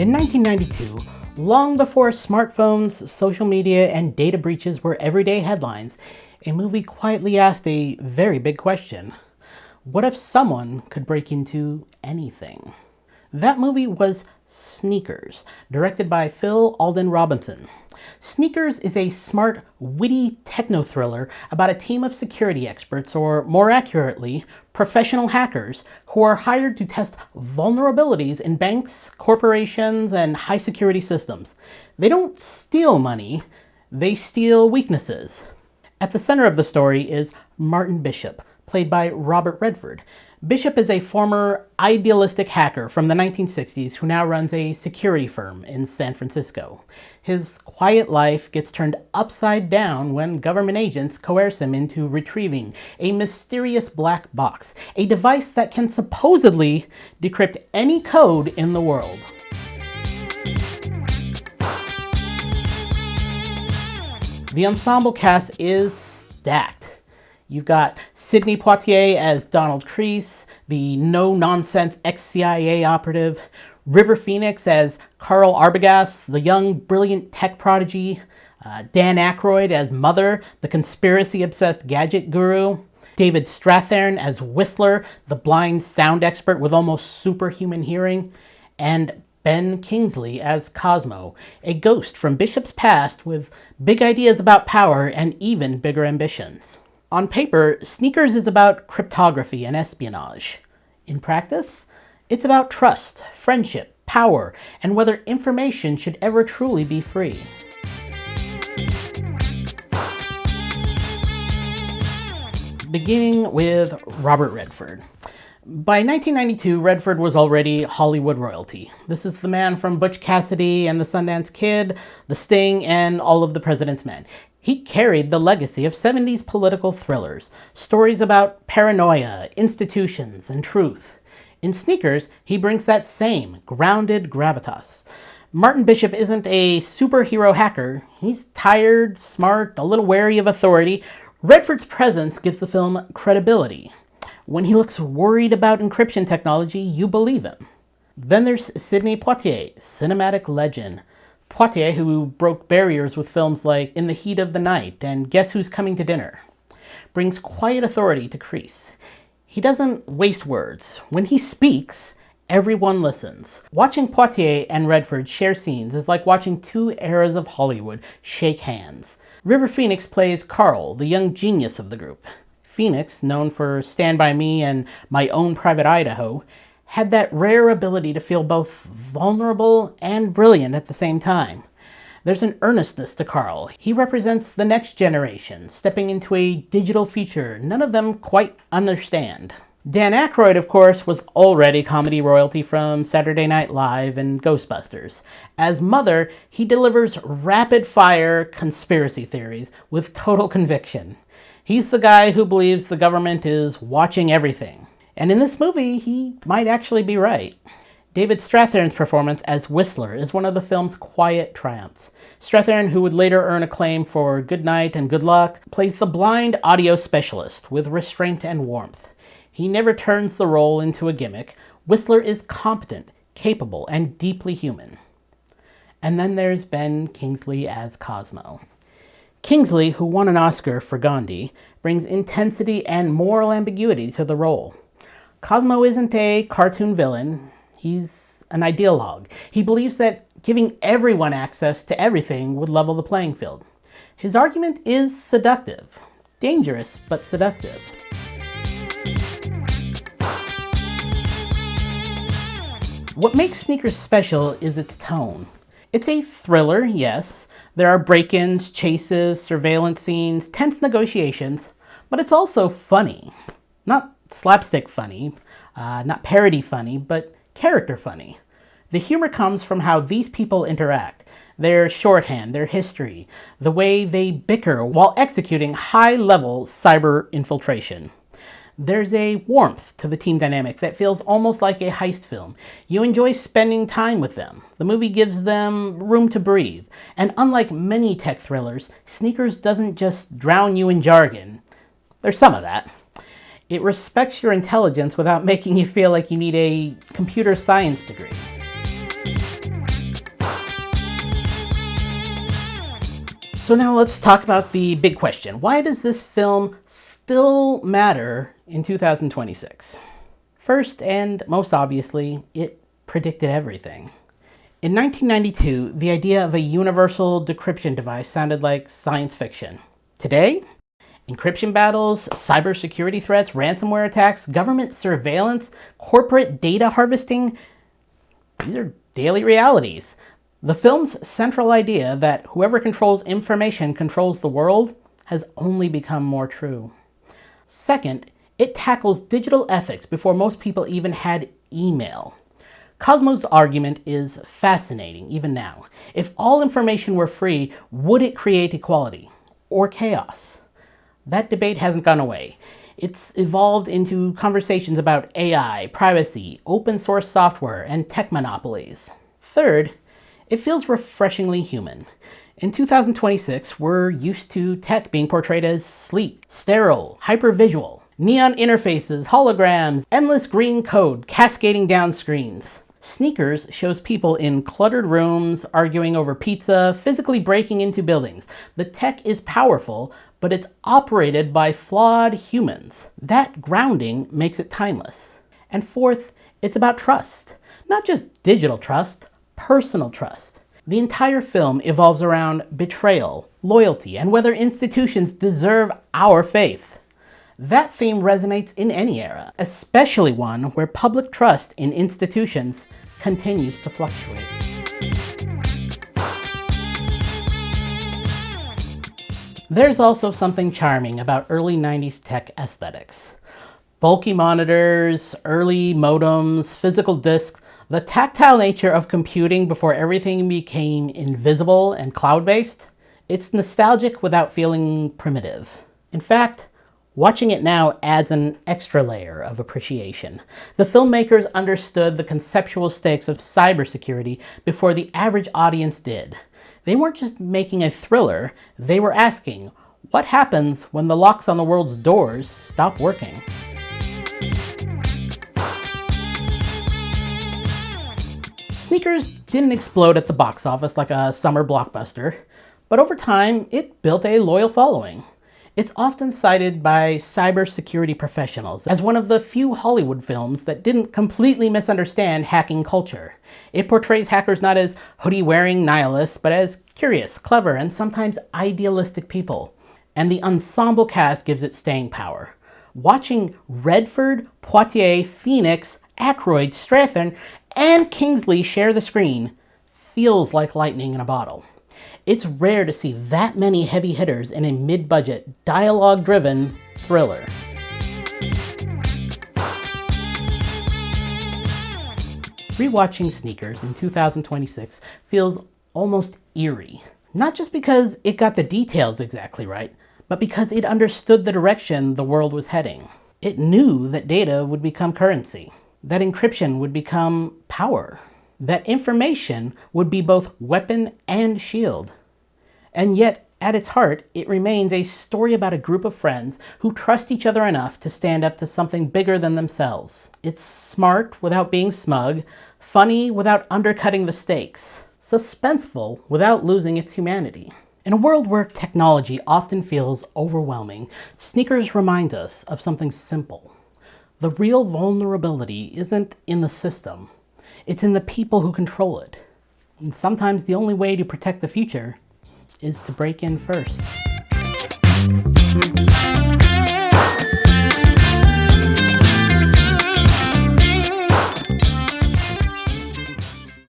In 1992, long before smartphones, social media, and data breaches were everyday headlines, a movie quietly asked a very big question. What if someone could break into anything? That movie was Sneakers, directed by Phil Alden Robinson. Sneakers is a smart, witty techno-thriller about a team of security experts, or more accurately, professional hackers, who are hired to test vulnerabilities in banks, corporations, and high-security systems. They don't steal money, they steal weaknesses. At the center of the story is Martin Bishop, played by Robert Redford. Bishop is a former idealistic hacker from the 1960s who now runs a security firm in San Francisco. His quiet life gets turned upside down when government agents coerce him into retrieving a mysterious black box, a device that can supposedly decrypt any code in the world. The ensemble cast is stacked. You've got Sidney Poitier as Donald Crease, the no-nonsense ex-CIA operative, River Phoenix as Carl Arbogast, the young, brilliant tech prodigy, Dan Aykroyd as Mother, the conspiracy-obsessed gadget guru, David Strathairn as Whistler, the blind sound expert with almost superhuman hearing, and Ben Kingsley as Cosmo, a ghost from Bishop's past with big ideas about power and even bigger ambitions. On paper, Sneakers is about cryptography and espionage. In practice, it's about trust, friendship, power, and whether information should ever truly be free. Beginning with Robert Redford. By 1992, Redford was already Hollywood royalty. This is the man from Butch Cassidy and the Sundance Kid, The Sting, and All of the President's Men. He carried the legacy of 70s political thrillers, stories about paranoia, institutions, and truth. In Sneakers, he brings that same grounded gravitas. Martin Bishop isn't a superhero hacker. He's tired, smart, a little wary of authority. Redford's presence gives the film credibility. When he looks worried about encryption technology, you believe him. Then there's Sidney Poitier, cinematic legend. Poitier, who broke barriers with films like In the Heat of the Night and Guess Who's Coming to Dinner, brings quiet authority to Crease. He doesn't waste words. When he speaks, everyone listens. Watching Poitier and Redford share scenes is like watching two eras of Hollywood shake hands. River Phoenix plays Carl, the young genius of the group. Phoenix, known for Stand By Me and My Own Private Idaho, had that rare ability to feel both vulnerable and brilliant at the same time. There's an earnestness to Carl. He represents the next generation, stepping into a digital future none of them quite understand. Dan Aykroyd, of course, was already comedy royalty from Saturday Night Live and Ghostbusters. As Mother, he delivers rapid-fire conspiracy theories with total conviction. He's the guy who believes the government is watching everything. And in this movie, he might actually be right. David Strathairn's performance as Whistler is one of the film's quiet triumphs. Strathairn, who would later earn acclaim for Good Night and Good Luck, plays the blind audio specialist with restraint and warmth. He never turns the role into a gimmick. Whistler is competent, capable, and deeply human. And then there's Ben Kingsley as Cosmo. Kingsley, who won an Oscar for Gandhi, brings intensity and moral ambiguity to the role. Cosmo isn't a cartoon villain, he's an ideologue. He believes that giving everyone access to everything would level the playing field. His argument is seductive. Dangerous, but seductive. What makes Sneakers special is its tone. It's a thriller, yes. There are break-ins, chases, surveillance scenes, tense negotiations, but it's also funny. Not slapstick funny, not parody funny, but character funny. The humor comes from how these people interact, their shorthand, their history, the way they bicker while executing high-level cyber infiltration. There's a warmth to the team dynamic that feels almost like a heist film. You enjoy spending time with them. The movie gives them room to breathe. And unlike many tech thrillers, Sneakers doesn't just drown you in jargon. There's some of that. It respects your intelligence without making you feel like you need a computer science degree. So now let's talk about the big question. Why does this film still matter in 2026? First, and most obviously, it predicted everything. In 1992, the idea of a universal decryption device sounded like science fiction. Today, encryption battles, cybersecurity threats, ransomware attacks, government surveillance, corporate data harvesting, these are daily realities. The film's central idea that whoever controls information controls the world has only become more true. Second, it tackles digital ethics before most people even had email. Cosmo's argument is fascinating, even now. If all information were free, would it create equality or chaos? That debate hasn't gone away. It's evolved into conversations about AI, privacy, open source software, and tech monopolies. Third, it feels refreshingly human. In 2026, we're used to tech being portrayed as sleek, sterile, hypervisual, neon interfaces, holograms, endless green code cascading down screens. Sneakers shows people in cluttered rooms, arguing over pizza, physically breaking into buildings. The tech is powerful, but it's operated by flawed humans. That grounding makes it timeless. And fourth, it's about trust. Not just digital trust, personal trust. The entire film evolves around betrayal, loyalty, and whether institutions deserve our faith. That theme resonates in any era, especially one where public trust in institutions continues to fluctuate. There's also something charming about early 90s tech aesthetics. Bulky monitors, early modems, physical disks, the tactile nature of computing before everything became invisible and cloud-based, it's nostalgic without feeling primitive. In fact, watching it now adds an extra layer of appreciation. The filmmakers understood the conceptual stakes of cybersecurity before the average audience did. They weren't just making a thriller, they were asking, what happens when the locks on the world's doors stop working? Sneakers didn't explode at the box office like a summer blockbuster, but over time, it built a loyal following. It's often cited by cybersecurity professionals as one of the few Hollywood films that didn't completely misunderstand hacking culture. It portrays hackers not as hoodie-wearing nihilists, but as curious, clever, and sometimes idealistic people. And the ensemble cast gives it staying power. Watching Redford, Poitier, Phoenix, Aykroyd, Strathairn, and Kingsley share the screen feels like lightning in a bottle. It's rare to see that many heavy hitters in a mid-budget, dialogue-driven thriller. Rewatching Sneakers in 2026 feels almost eerie. Not just because it got the details exactly right, but because it understood the direction the world was heading. It knew that data would become currency, that encryption would become power, that information would be both weapon and shield. And yet, at its heart, it remains a story about a group of friends who trust each other enough to stand up to something bigger than themselves. It's smart without being smug, funny without undercutting the stakes, suspenseful without losing its humanity. In a world where technology often feels overwhelming, Sneakers reminds us of something simple. The real vulnerability isn't in the system. It's in the people who control it. And sometimes the only way to protect the future is to break in first.